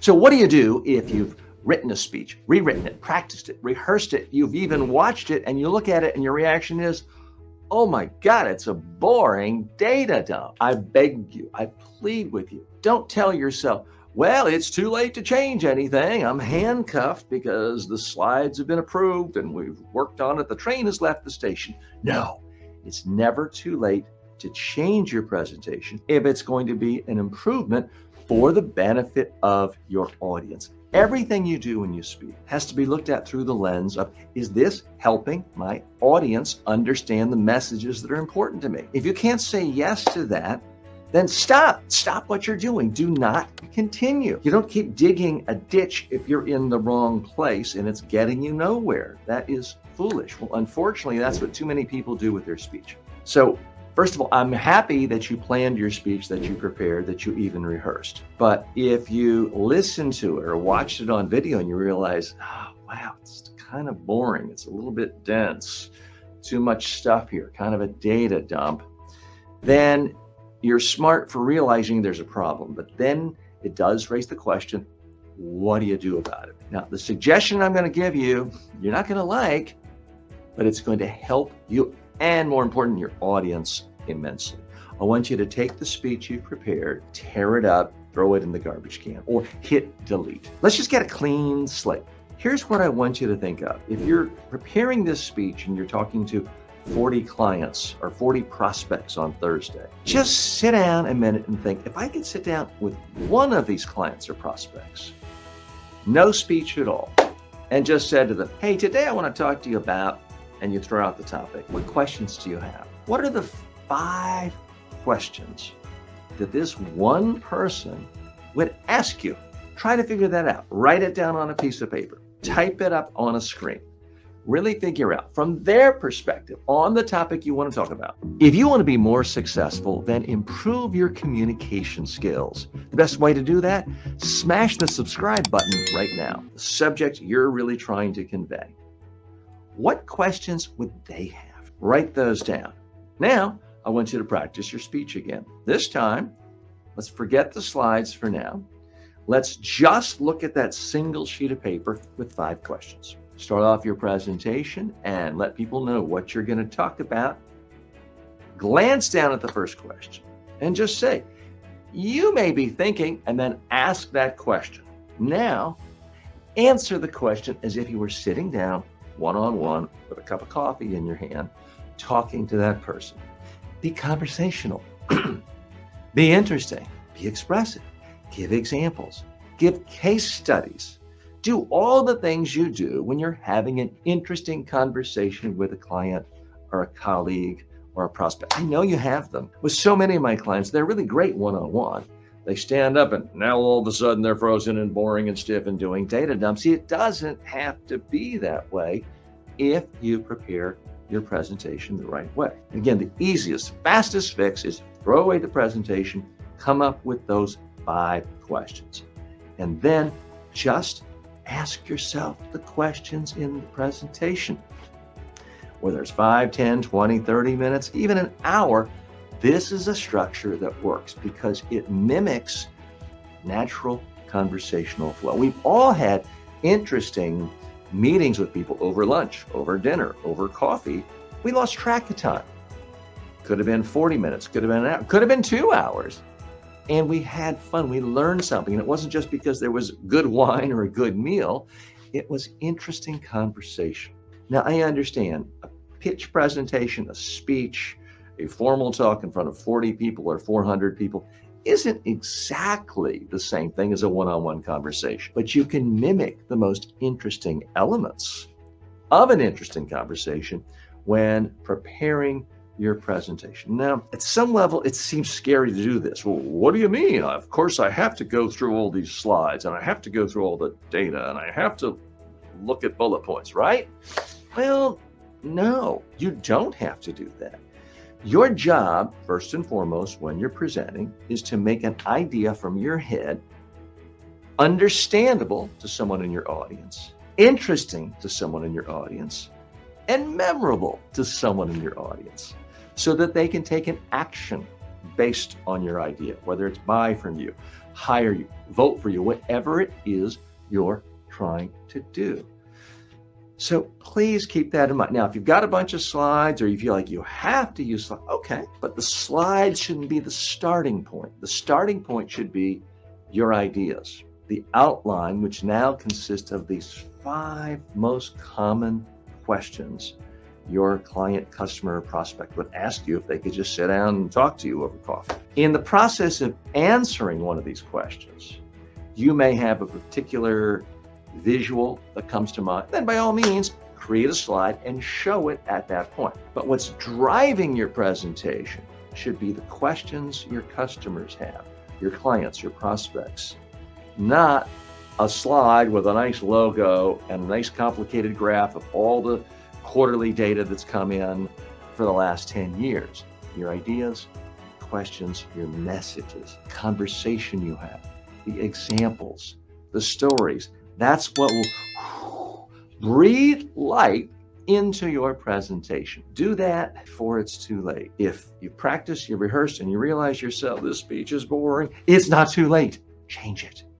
So what do you do if you've written a speech, rewritten it, practiced it, rehearsed it, you've even watched it, and you look at it and your reaction is, oh my God, it's a boring data dump. I beg you, I plead with you, don't tell yourself, well, it's too late to change anything. I'm handcuffed because the slides have been approved and we've worked on it. The train has left the station. No, it's never too late to change your presentation if it's going to be an improvement for the benefit of your audience. Everything you do when you speak has to be looked at through the lens of, is this helping my audience understand the messages that are important to me? If you can't say yes to that, then stop what you're doing. Do not continue. You don't keep digging a ditch if you're in the wrong place and it's getting you nowhere. That is foolish. Well, unfortunately, that's what too many people do with their speech. So first of all, I'm happy that you planned your speech, that you prepared, that you even rehearsed. But if you listen to it or watched it on video and you realize, oh, wow, it's kind of boring. It's a little bit dense, too much stuff here, kind of a data dump, then you're smart for realizing there's a problem. But then it does raise the question, what do you do about it? Now, the suggestion I'm going to give you, you're not going to like, but it's going to help you and, more important, your audience immensely. I want you to take the speech you've prepared, tear it up, throw it in the garbage can, or hit delete. Let's just get a clean slate. Here's what I want you to think of. If you're preparing this speech and you're talking to 40 clients or 40 prospects on Thursday, just sit down a minute and think, if I could sit down with one of these clients or prospects, no speech at all, and just said to them, hey, today I want to talk to you about, and you throw out the topic, what questions do you have? What are the 5 questions that this one person would ask you? Try to figure that out. Write it down on a piece of paper. Type it up on a screen. Really figure out from their perspective on the topic you want to talk about. If you want to be more successful, then improve your communication skills. The best way to do that? Smash the subscribe button right now. The subject you're really trying to convey. What questions would they have? Write those down. Now, I want you to practice your speech again. This time, let's forget the slides for now. Let's just look at that single sheet of paper with 5 questions. Start off your presentation and let people know what you're going to talk about. Glance down at the first question and just say, you may be thinking, and then ask that question. Now, answer the question as if you were sitting down one-on-one with a cup of coffee in your hand, talking to that person. Be conversational. Be interesting. Be expressive. Give examples. Give case studies. Do all the things you do when you're having an interesting conversation with a client or a colleague or a prospect. I know you have them. With so many of my clients, they're really great one-on-one. They stand up and now all of a sudden they're frozen and boring and stiff and doing data dumps. See, it doesn't have to be that way if you prepare your presentation the right way. Again, the easiest, fastest fix is throw away the presentation, come up with those 5 questions, and then just ask yourself the questions in the presentation. Whether it's 5, 10, 20, 30 minutes, even an hour, this is a structure that works because it mimics natural conversational flow. We've all had interesting meetings with people over lunch, over dinner, over coffee. We lost track of time. Could have been 40 minutes, could have been an hour, could have been 2 hours. And we had fun. We learned something. And it wasn't just because there was good wine or a good meal. It was interesting conversation. Now, I understand a pitch presentation, a speech, a formal talk in front of 40 people or 400 people isn't exactly the same thing as a one-on-one conversation. But you can mimic the most interesting elements of an interesting conversation when preparing your presentation. Now, at some level, it seems scary to do this. Well, what do you mean? Of course, I have to go through all these slides and I have to go through all the data and I have to look at bullet points, right? Well, no, you don't have to do that. Your job, first and foremost, when you're presenting, is to make an idea from your head understandable to someone in your audience, interesting to someone in your audience, and memorable to someone in your audience, so that they can take an action based on your idea, whether it's buy from you, hire you, vote for you, whatever it is you're trying to do. So please keep that in mind. Now, if you've got a bunch of slides or you feel like you have to use slides, okay, but the slides shouldn't be the starting point. The starting point should be your ideas. The outline, which now consists of these 5 most common questions your client, customer, or prospect would ask you if they could just sit down and talk to you over coffee. In the process of answering one of these questions, you may have a particular visual that comes to mind. Then by all means, create a slide and show it at that point. But what's driving your presentation should be the questions your customers have, your clients, your prospects, not a slide with a nice logo and a nice complicated graph of all the quarterly data that's come in for the last 10 years. Your ideas, questions, your messages, conversation you have, the examples, the stories. That's what will breathe life into your presentation. Do that before it's too late. If you practice, you rehearse, and you realize yourself, this speech is boring, it's not too late. Change it.